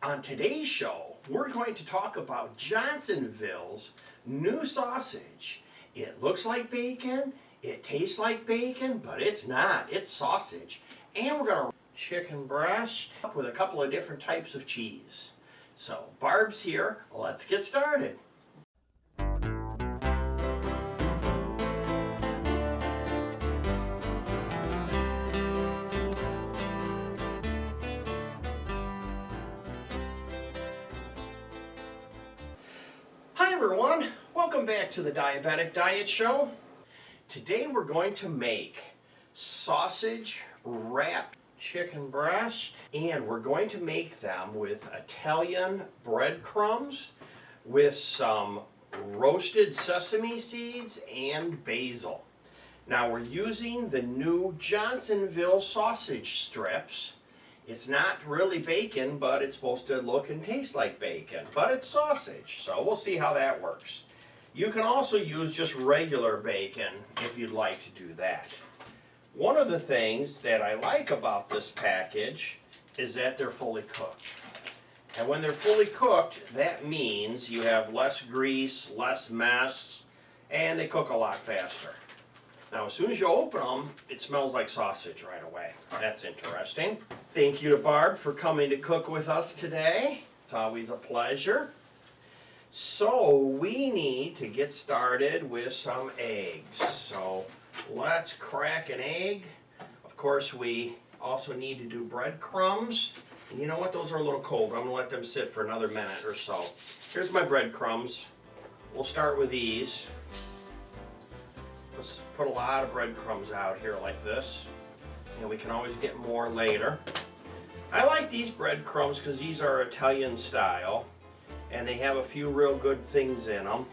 On today's show, we're going to talk about Johnsonville's new sausage. It looks like bacon, it tastes like bacon, but it's not. It's sausage. And we're going to chicken breast with a couple of different types of cheese. So, Barb's here. Let's get started. Hi everyone, welcome back to the Diabetic Diet Show. Today we're going to make sausage wrapped chicken breast, and we're going to make them with Italian breadcrumbs with some roasted sesame seeds and basil. Now we're using the new Johnsonville Sausage Strips. It's not really bacon, but it's supposed to look and taste like bacon, but it's sausage, so we'll see how that works. You can also use just regular bacon if you'd like to do that. One of the things that I like about this package is that they're fully cooked. And when they're fully cooked, that means you have less grease, less mess, and they cook a lot faster. Now, as soon as you open them, it smells like sausage right away. That's interesting. Thank you to Barb for coming to cook with us today. It's always a pleasure. So, we need to get started with some eggs. So, let's crack an egg. Of course, we also need to do breadcrumbs. And you know what? Those are a little cold. I'm going to let them sit for another minute or so. Here's my breadcrumbs. We'll start with these. Let's put a lot of breadcrumbs out here like this, and we can always get more later. I like these breadcrumbs because these are Italian style, and they have a few real good things in them.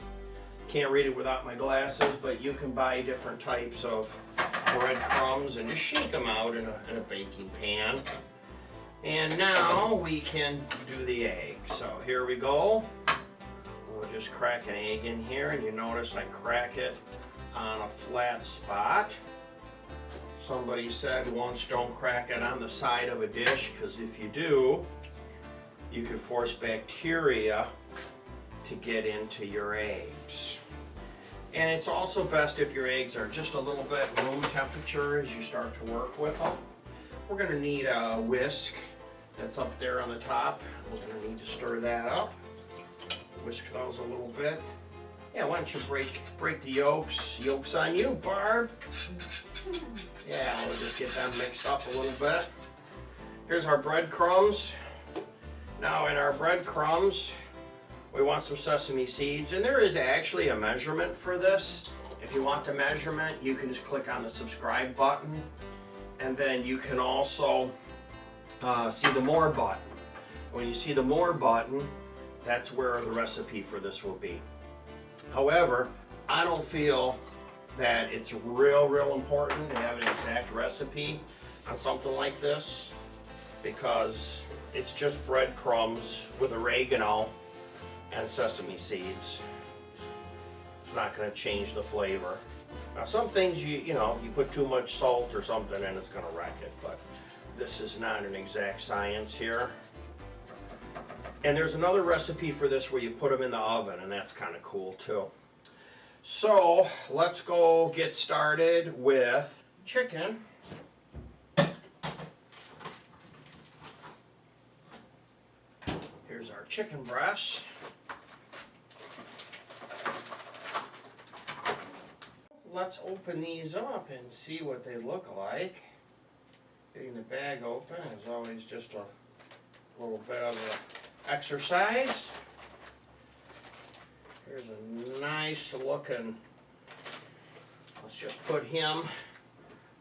Can't read it without my glasses, but you can buy different types of breadcrumbs and just shake them out in a baking pan. And now we can do the egg. So here we go. We'll just crack an egg in here, and you notice I crack it on a flat spot. Somebody said once, don't crack it on the side of a dish, because if you do, you could force bacteria to get into your eggs. And it's also best if your eggs are just a little bit room temperature as you start to work with them. We're going to need a whisk that's up there on the top. We're going to need to stir that up. Whisk those a little bit. Yeah, why don't you break the yolks? Yolks on you, Barb. Yeah, we'll just get them mixed up a little bit. Here's our breadcrumbs. Now in our breadcrumbs, we want some sesame seeds, and there is actually a measurement for this. If you want the measurement, you can just click on the subscribe button, and then you can also see the more button. When you see the more button, that's where the recipe for this will be. However, I don't feel that it's real important to have an exact recipe on something like this, because it's just breadcrumbs with oregano and sesame seeds. It's not going to change the flavor. Now some things you put too much salt or something and it's going to wreck it, but this is not an exact science here. And there's another recipe for this where you put them in the oven, and that's kind of cool too. So let's go get started with chicken. Here's our chicken breast. Let's open these up and see what they look like. Getting the bag open is always just a little bit of an exercise. Here's a nice looking, let's just put him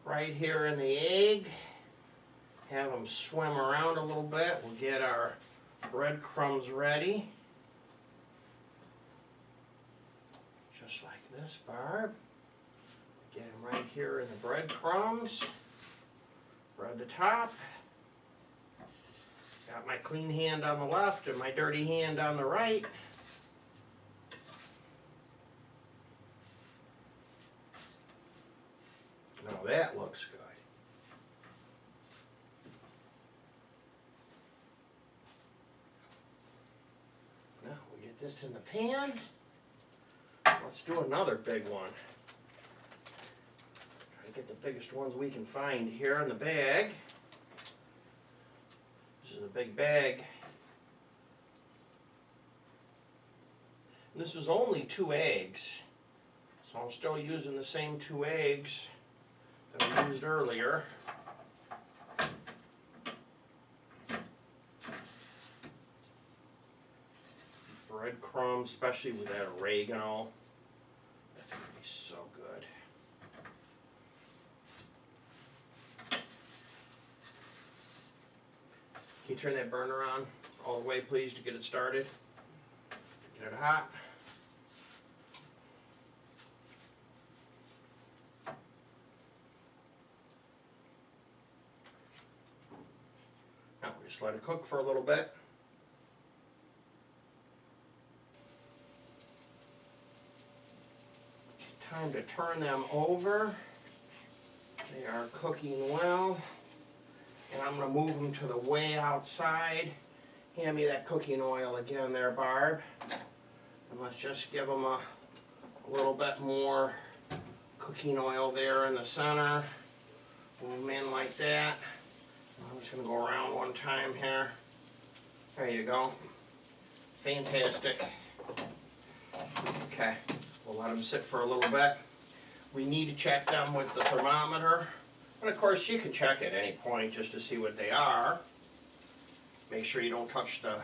right here in the egg. Have him swim around a little bit. We'll get our breadcrumbs ready. Just like this, Barb. Get him right here in the breadcrumbs. Spread the top. Got my clean hand on the left and my dirty hand on the right. Now that looks good. this in the pan. Let's do another big one. Try to get the biggest ones we can find here in the bag. This is a big bag. And this was only 2 eggs. So I'm still using the same 2 eggs that I used earlier. Breadcrumbs, especially with that oregano. That's going to be so good. Can you turn that burner on all the way, please, to get it started? Get it hot. Now we just let it cook for a little bit. Time to turn them over. They are cooking well. And I'm going to move them to the way outside. Hand me that cooking oil again there, Barb. And let's just give them a little bit more cooking oil there in the center. Move them in like that. I'm just going to go around one time here. There you go. Fantastic. Okay, we'll let them sit for a little bit. We need to check them with the thermometer. And of course you can check at any point just to see what they are. Make sure you don't touch the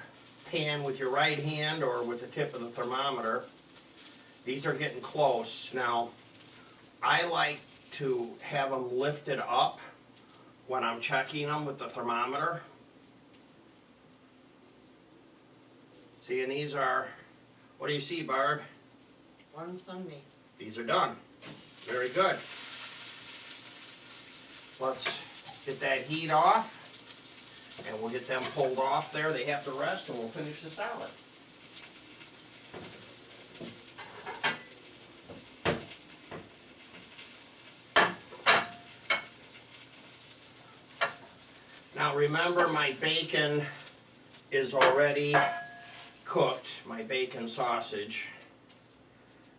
pan with your right hand or with the tip of the thermometer. These are getting close. Now, I like to have them lifted up when I'm checking them with the thermometer. See, and these are, what do you see, Barb? Warm Sunday. These are done. Very good. Let's get that heat off, and we'll get them pulled off there. They have to rest, and we'll finish the salad. Now remember, my bacon is already cooked, my bacon sausage.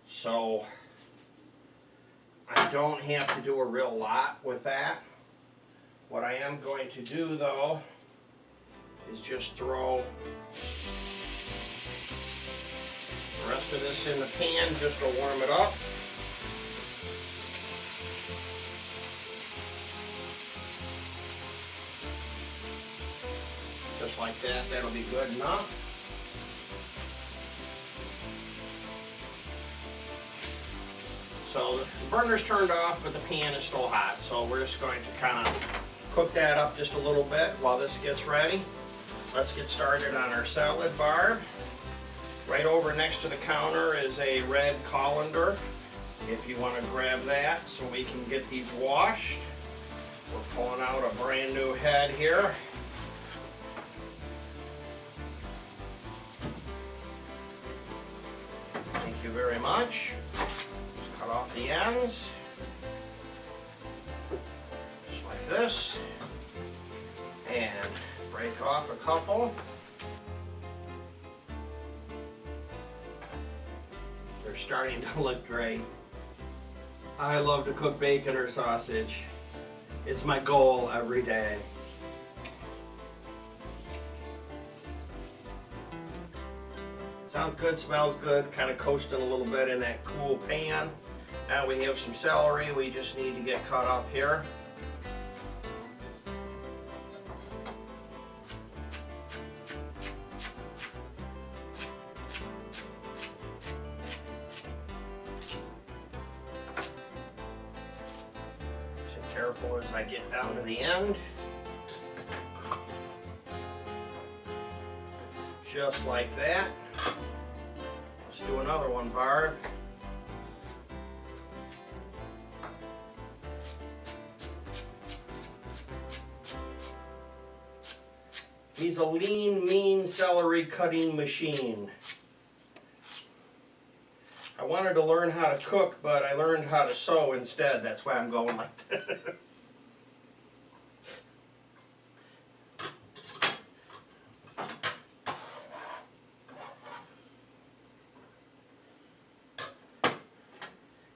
So I don't have to do a real lot with that. What I am going to do though is just throw the rest of this in the pan just to warm it up. Just like that, that'll be good enough. So the burner's turned off, but the pan is still hot. So we're just going to kind of cook that up just a little bit while this gets ready. Let's get started on our salad, Barb. Right over next to the counter is a red colander, if you want to grab that so we can get these washed. We're pulling out a brand new head here. Thank you very much. Cut off the ends, just like this, and break off a couple. They're starting to look great. I love to cook bacon or sausage. It's my goal every day. Sounds good, smells good, kind of coasting a little bit in that cool pan. Now we have some celery we just need to get cut up here. So careful as I get down to the end. Just like that. Let's do another one, Barb. He's a lean, mean celery cutting machine. I wanted to learn how to cook, but I learned how to sew instead. That's why I'm going like this.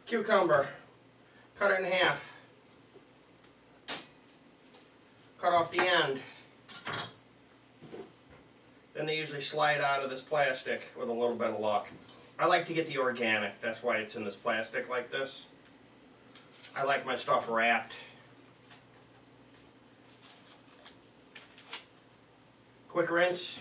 Cucumber, cut it in half. Cut off the end. Then they usually slide out of this plastic with a little bit of luck. I like to get the organic, that's why it's in this plastic like this. I like my stuff wrapped. Quick rinse.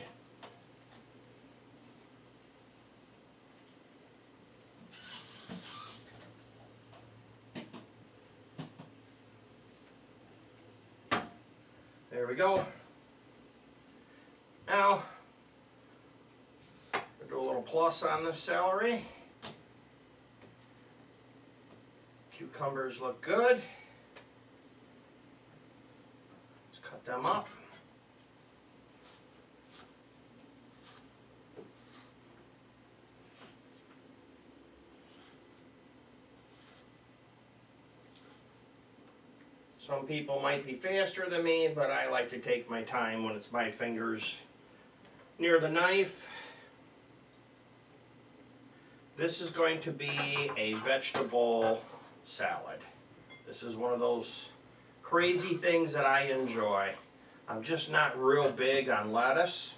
There we go. Now, we'll do a little plus on this celery. Cucumbers look good. Let's cut them up. Some people might be faster than me, but I like to take my time when it's my fingers near the knife. This is going to be a vegetable salad. This is one of those crazy things that I enjoy. I'm just not real big on lettuce.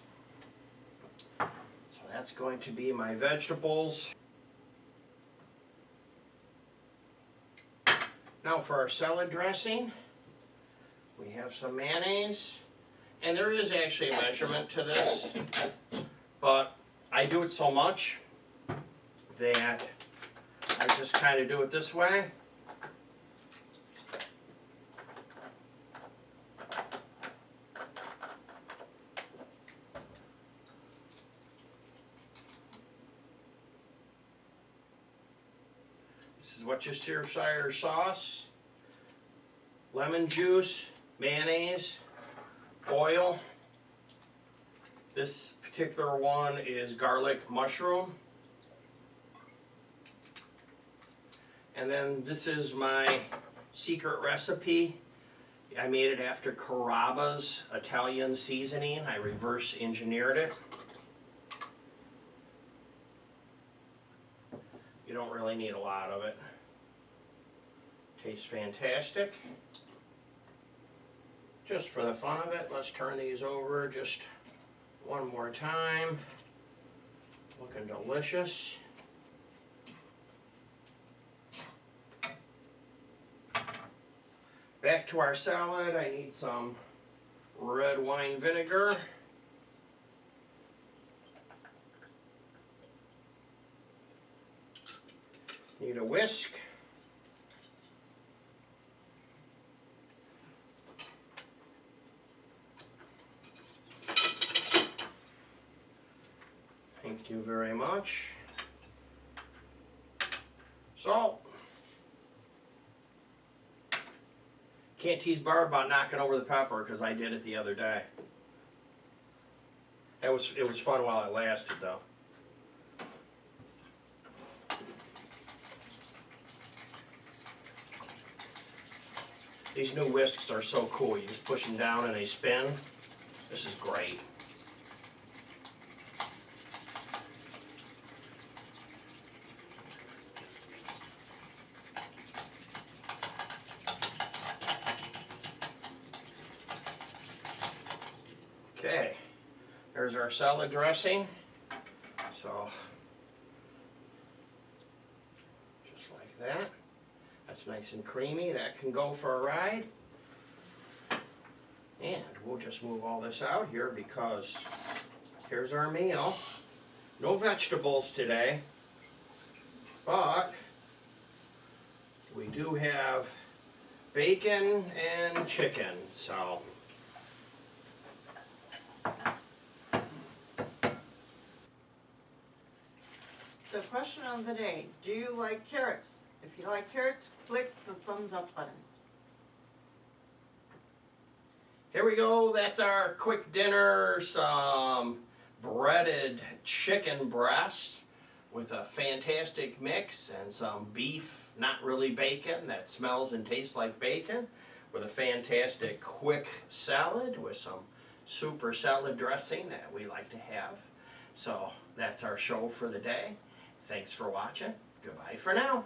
So that's going to be my vegetables. Now for our salad dressing, we have some mayonnaise, and there is actually a measurement to this, but I do it so much that I just kind of do it this way. This is Worcestershire sauce, lemon juice, mayonnaise, oil. This particular one is garlic mushroom. And then this is my secret recipe. I made it after Carrabba's Italian seasoning. I reverse engineered it. You don't really need a lot of it. Tastes fantastic. Just for the fun of it, let's turn these over just one more time. Looking delicious. Back to our salad, I need some red wine vinegar. Need a whisk. Thank you very much. Salt. Can't tease Barb about knocking over the pepper because I did it the other day. It was fun while it lasted though. These new whisks are so cool. You just push them down and they spin. This is great. Okay, there's our salad dressing. So, just like that. That's nice and creamy. That can go for a ride. And we'll just move all this out here because here's our meal. No vegetables today, but we do have bacon and chicken, so. The question of the day, do you like carrots? If you like carrots, click the thumbs up button. Here we go, that's our quick dinner, some breaded chicken breast with a fantastic mix and some beef, not really bacon, that smells and tastes like bacon, with a fantastic quick salad with some super salad dressing that we like to have. So that's our show for the day. Thanks for watching. Goodbye for now.